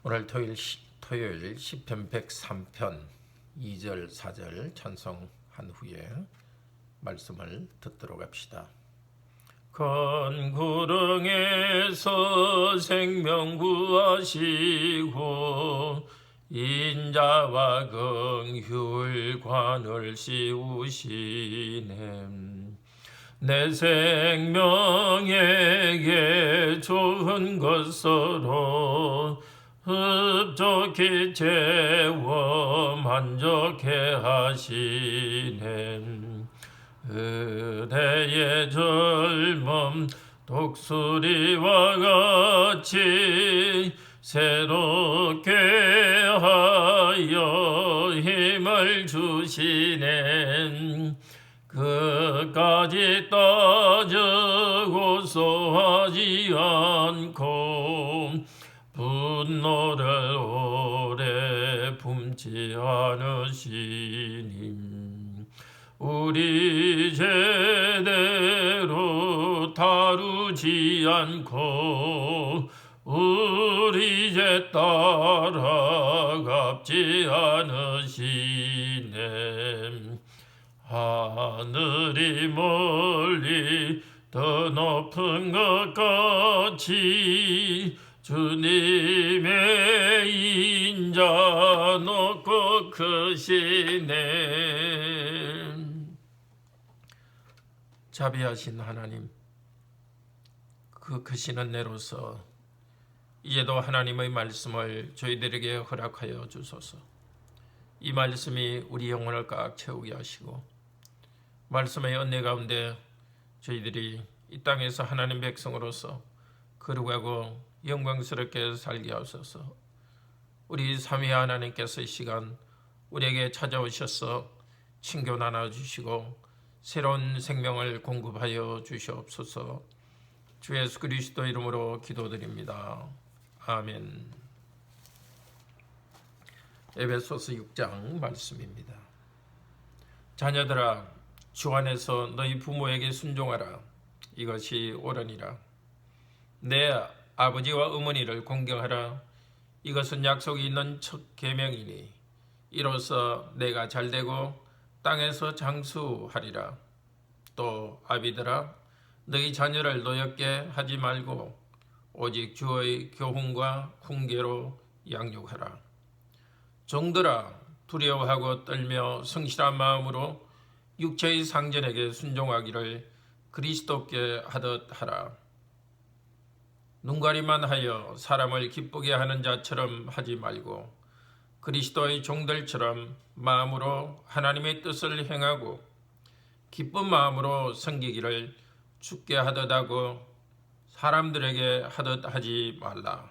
오늘 토요일 시편 103편 2절 4절 찬송한 후에 말씀을 듣도록 합시다. 큰 구렁에서 생명 구하시고 인자와 긍휼 관을 씌우시네. 내 생명에게 좋은 것으로 흡족히 채워 만족해 하시네. 그대의 젊음 독수리와 같이 새롭게 하여 힘을 주시네. 그까지 따져 고소하지 않고 분노를 오래 품지 않으시니 우리 제대로 다루지 않고 우리 죄 따라갑지 않으시네. 하늘이 멀리 더 높은 것 같이 주님의 인자 높고 크시네. 자비하신 하나님, 그 크신 은혜로서 이제도 하나님의 말씀을 저희들에게 허락하여 주소서. 이 말씀이 우리 영혼을 꽉 채우게 하시고 말씀의 은혜 가운데 저희들이 이 땅에서 하나님 백성으로서 거룩하고 영광스럽게 살게 하소서. 우리 삼위 하나님께서 이 시간 우리에게 찾아오셔서 친교 나눠주시고 새로운 생명을 공급하여 주시옵소서. 주 예수 그리스도 이름으로 기도드립니다. 아멘. 에베소서 6장 말씀입니다. 자녀들아, 주 안에서 너희 부모에게 순종하라. 이것이 옳으니라. 내 아버지와 어머니를 공경하라. 이것은 약속이 있는 첫 계명이니 이로써 내가 잘되고 땅에서 장수하리라. 또 아비들아, 너희 자녀를 노엽게 하지 말고 오직 주의 교훈과 훈계로 양육하라. 종들아, 두려워하고 떨며 성실한 마음으로 육체의 상전에게 순종하기를 그리스도께 하듯 하라. 눈가리만 하여 사람을 기쁘게 하는 자처럼 하지 말고 그리스도의 종들처럼 마음으로 하나님의 뜻을 행하고 기쁜 마음으로 섬기기를 주께 하듯 하고 사람들에게 하듯 하지 말라.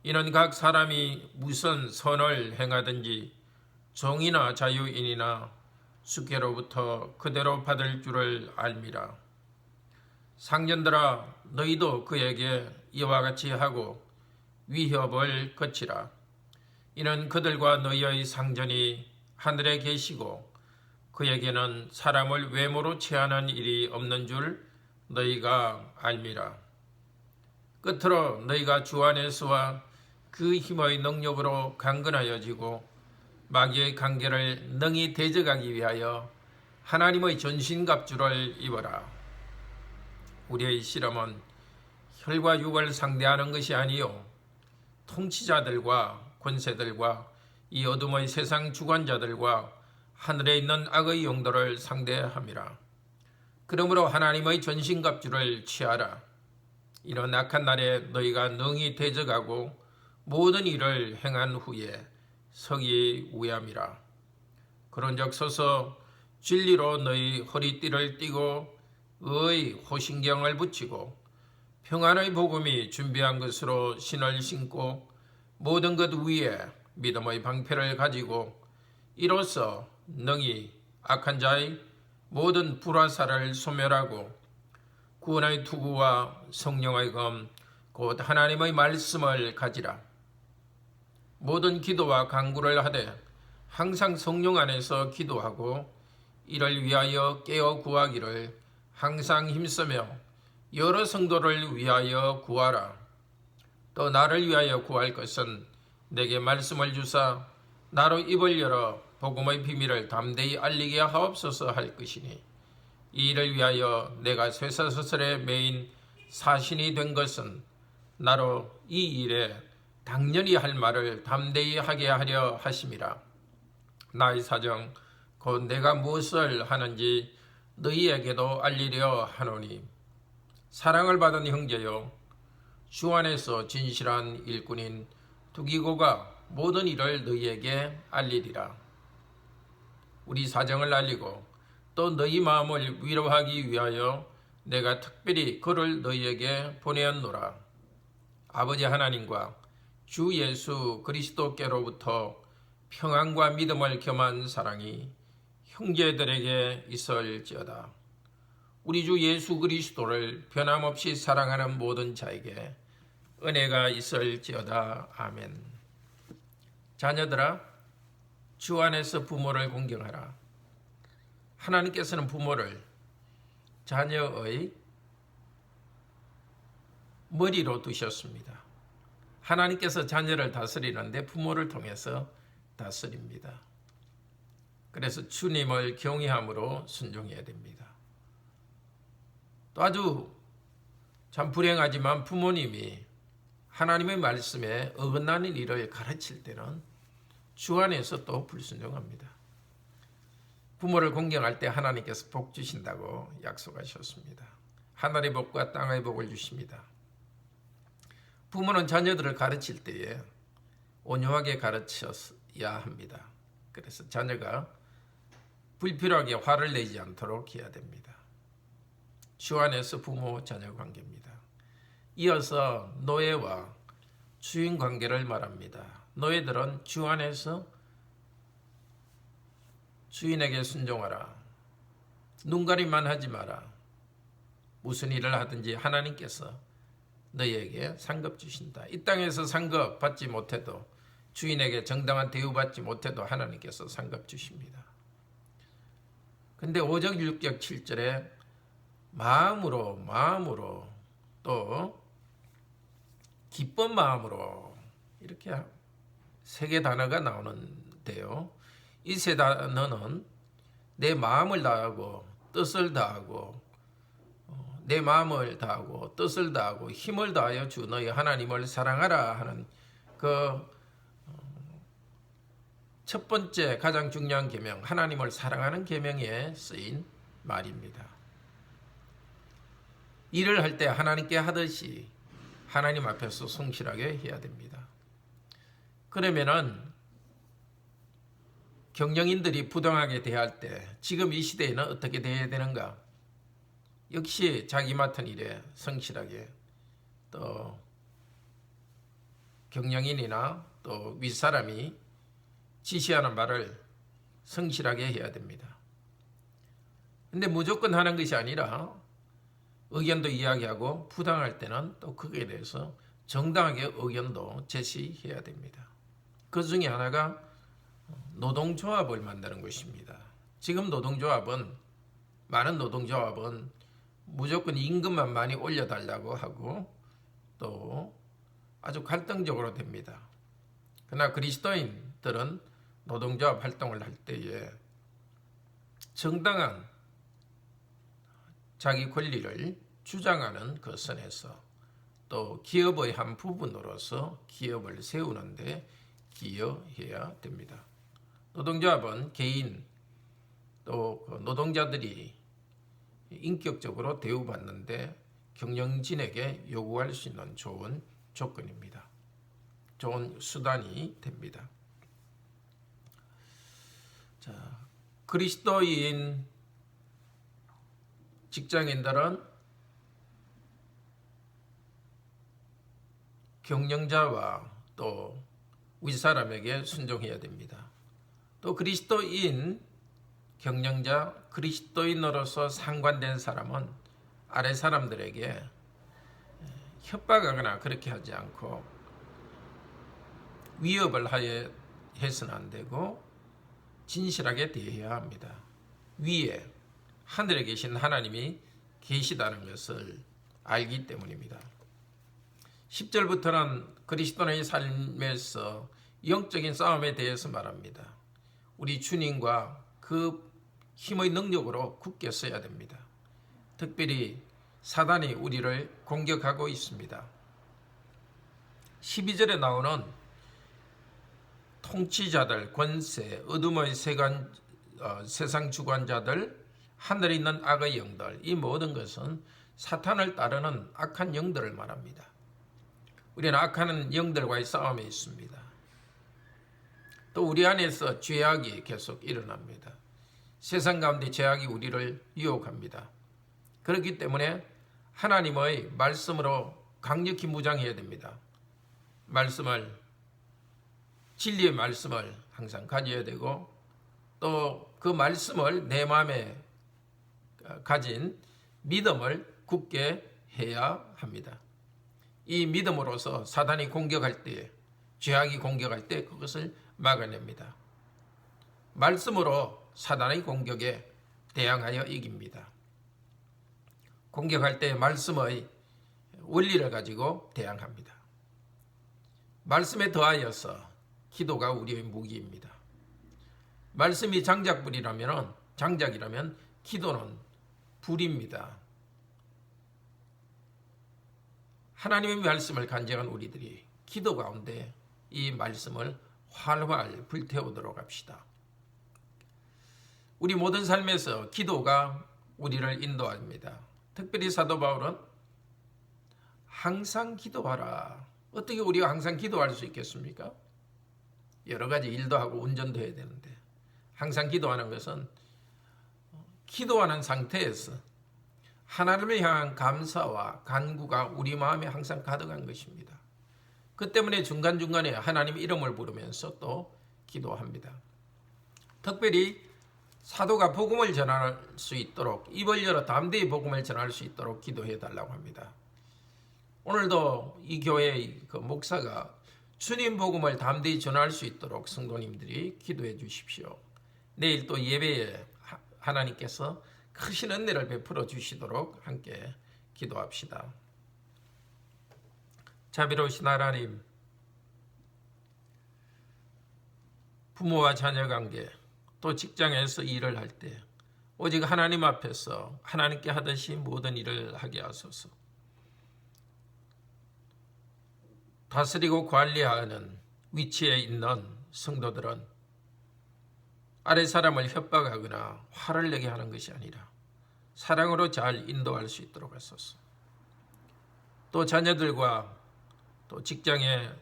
이는 각 사람이 무슨 선을 행하든지 종이나 자유인이나 주께로부터 그대로 받을 줄을 알미라. 상전들아, 너희도 그에게 이와 같이 하고 위협을 거치라. 이는 그들과 너희의 상전이 하늘에 계시고 그에게는 사람을 외모로 취하는 일이 없는 줄 너희가 알미라. 끝으로 너희가 주 안에서와 그 힘의 능력으로 강건하여지고 마귀의 관계를 능히 대적하기 위하여 하나님의 전신갑주를 입어라. 우리의 실험은 혈과 육을 상대하는 것이 아니요 통치자들과 권세들과 이 어둠의 세상 주관자들과 하늘에 있는 악의 영들을 상대함이라. 그러므로 하나님의 전신갑주를 취하라. 이런 악한 날에 너희가 능히 대적하고 모든 일을 행한 후에 서기 위함이라. 그런즉 서서 진리로 너희 허리띠를 띠고 의 호신경을 붙이고 평안의 복음이 준비한 것으로 신을 신고 모든 것 위에 믿음의 방패를 가지고 이로써 능히 악한 자의 모든 불화살을 소멸하고 구원의 투구와 성령의 검 곧 하나님의 말씀을 가지라. 모든 기도와 간구를 하되 항상 성령 안에서 기도하고 이를 위하여 깨어 구하기를 항상 힘쓰며 여러 성도를 위하여 구하라. 또 나를 위하여 구할 것은 내게 말씀을 주사 나로 입을 열어 복음의 비밀을 담대히 알리게 하옵소서 할 것이니 이 일을 위하여 내가 쇠사슬에 매인 사신이 된 것은 나로 이 일에 당연히 할 말을 담대히 하게 하려 하심이라. 나의 사정 곧 내가 무엇을 하는지 너희에게도 알리려 하노니 사랑을 받은 형제여 주 안에서 진실한 일꾼인 두기고가 모든 일을 너희에게 알리리라. 우리 사정을 알리고 또 너희 마음을 위로하기 위하여 내가 특별히 그를 너희에게 보내었노라. 아버지 하나님과 주 예수 그리스도께로부터 평안과 믿음을 겸한 사랑이 형제들에게 있을지어다. 우리 주 예수 그리스도를 변함없이 사랑하는 모든 자에게 은혜가 있을지어다. 아멘. 자녀들아, 주 안에서 부모를 공경하라. 하나님께서는 부모를 자녀의 머리로 두셨습니다. 하나님께서 자녀를 다스리는데 부모를 통해서 다스립니다. 그래서 주님을 경외함으로 순종해야 됩니다. 또 아주 참 불행하지만 부모님이 하나님의 말씀에 어긋나는 일을 가르칠 때는 주 안에서 또 불순종합니다. 부모를 공경할 때 하나님께서 복 주신다고 약속하셨습니다. 하늘의 복과 땅의 복을 주십니다. 부모는 자녀들을 가르칠 때에 온유하게 가르쳐야 합니다. 그래서 자녀가 불필요하게 화를 내지 않도록 해야 됩니다. 주 안에서 부모 자녀 관계입니다. 이어서 노예와 주인 관계를 말합니다. 노예들은 주 안에서 주인에게 순종하라. 눈가림만 하지 마라. 무슨 일을 하든지 하나님께서 너희에게 상급 주신다. 이 땅에서 상급 받지 못해도 주인에게 정당한 대우받지 못해도 하나님께서 상급 주십니다. 근데 5절 6절 7절에 마음으로 또 기쁜 마음으로 이렇게 세 개 단어가 나오는데요. 이 세 단어는 내 마음을 다하고 뜻을 다하고 내 마음을 다하고 뜻을 다하고 힘을 다하여 주 너희 하나님을 사랑하라 하는 그 첫 번째 가장 중요한 계명, 하나님을 사랑하는 계명에 쓰인 말입니다. 일을 할 때 하나님께 하듯이 하나님 앞에서 성실하게 해야 됩니다. 그러면은 경영인들이 부당하게 대할 때 지금 이 시대에는 어떻게 대해야 되는가? 역시 자기 맡은 일에 성실하게, 또 경영인이나 또 윗사람이 지시하는 말을 성실하게 해야 됩니다. 근데 무조건 하는 것이 아니라 의견도 이야기하고 부당할 때는 또 거기에 대해서 정당하게 의견도 제시해야 됩니다. 그 중에 하나가 노동조합을 만드는 것입니다. 지금 많은 노동조합은 무조건 임금만 많이 올려달라고 하고 또 아주 갈등적으로 됩니다. 그러나 그리스도인들은 노동조합 활동을 할 때에 정당한 자기 권리를 주장하는 그 선에서 또 기업의 한 부분으로서 기업을 세우는데 기여해야 됩니다. 노동조합은 개인 또 노동자들이 인격적으로 대우받는데 경영진에게 요구할 수 있는 좋은 조건입니다. 좋은 수단이 됩니다. 자, 그리스도인 직장인들은 경영자와 또 윗사람에게 순종해야 됩니다. 또 그리스도인 경영자, 그리스도인으로서 상관된 사람은 아래 사람들에게 협박하거나 그렇게 하지 않고 위협을 해서는 안 되고 진실하게 대해야 합니다. 위에 하늘에 계신 하나님이 계시다는 것을 알기 때문입니다. 10절부터는 그리스도인의 삶에서 영적인 싸움에 대해서 말합니다. 우리 주님과 그 힘의 능력으로 굳게 서야 됩니다. 특별히 사단이 우리를 공격하고 있습니다. 12절에 나오는 통치자들, 권세, 어둠의 세상 주관자들, 하늘에 있는 악의 영들, 이 모든 것은 사탄을 따르는 악한 영들을 말합니다. 우리는 악한 영들과의 싸움에 있습니다. 또 우리 안에서 죄악이 계속 일어납니다. 세상 가운데 죄악이 우리를 유혹합니다. 그렇기 때문에 하나님의 말씀으로 강력히 무장해야 됩니다. 진리의 말씀을 항상 가져야 되고, 또 그 말씀을 내 마음에 가진 믿음을 굳게 해야 합니다. 이 믿음으로서 사단이 공격할 때, 죄악이 공격할 때 그것을 막아냅니다. 말씀으로 사단의 공격에 대항하여 이깁니다. 공격할 때 말씀의 원리를 가지고 대항합니다. 말씀에 더하여서 기도가 우리의 무기입니다. 말씀이 장작이라면 기도는 불입니다. 하나님의 말씀을 간직한 우리들이 기도 가운데 이 말씀을 활활 불태우도록 합시다. 우리 모든 삶에서 기도가 우리를 인도합니다. 특별히 사도 바울은 항상 기도하라. 어떻게 우리가 항상 기도할 수 있겠습니까? 여러 가지 일도 하고 운전도 해야 되는데, 항상 기도하는 것은 기도하는 상태에서 하나님을 향한 감사와 간구가 우리 마음에 항상 가득한 것입니다. 그 때문에 중간중간에 하나님 이름을 부르면서 또 기도합니다. 특별히 사도가 복음을 전할 수 있도록, 입을 열어 담대히 복음을 전할 수 있도록 기도해 달라고 합니다. 오늘도 이 교회의 그 목사가 주님 복음을 담대히 전할 수 있도록 성도님들이 기도해 주십시오. 내일 또 예배에 하나님께서 크신 은혜를 베풀어 주시도록 함께 기도합시다. 자비로우신 하나님, 부모와 자녀 관계, 또 직장에서 일을 할 때 오직 하나님 앞에서 하나님께 하듯이 모든 일을 하게 하소서. 다스리고 관리하는 위치에 있는 성도들은 아래 사람을 협박하거나 화를 내게 하는 것이 아니라 사랑으로 잘 인도할 수 있도록 하소서. 또 자녀들과 또 직장에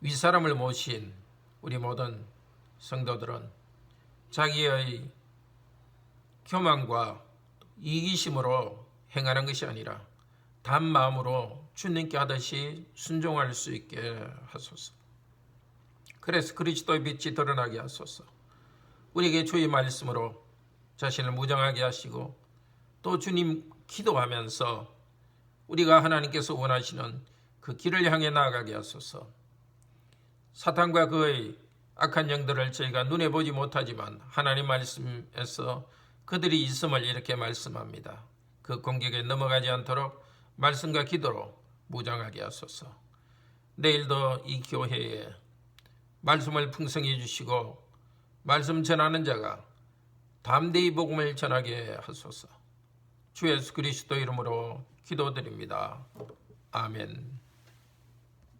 윗사람을 모신 우리 모든 성도들은 자기의 교만과 이기심으로 행하는 것이 아니라 단 마음으로 주님께 하듯이 순종할 수 있게 하소서. 그래서 그리스도의 빛이 드러나게 하소서. 우리에게 주의 말씀으로 자신을 무장하게 하시고, 또 주님 기도하면서 우리가 하나님께서 원하시는 그 길을 향해 나아가게 하소서. 사탄과 그의 악한 영들을 저희가 눈에 보지 못하지만 하나님 말씀에서 그들이 있음을 이렇게 말씀합니다. 그 공격에 넘어가지 않도록 말씀과 기도로 무장하게 하소서. 내일도 이 교회에 말씀을 풍성히 해주시고 말씀 전하는 자가 담대히 복음을 전하게 하소서. 주 예수 그리스도 이름으로 기도드립니다. 아멘.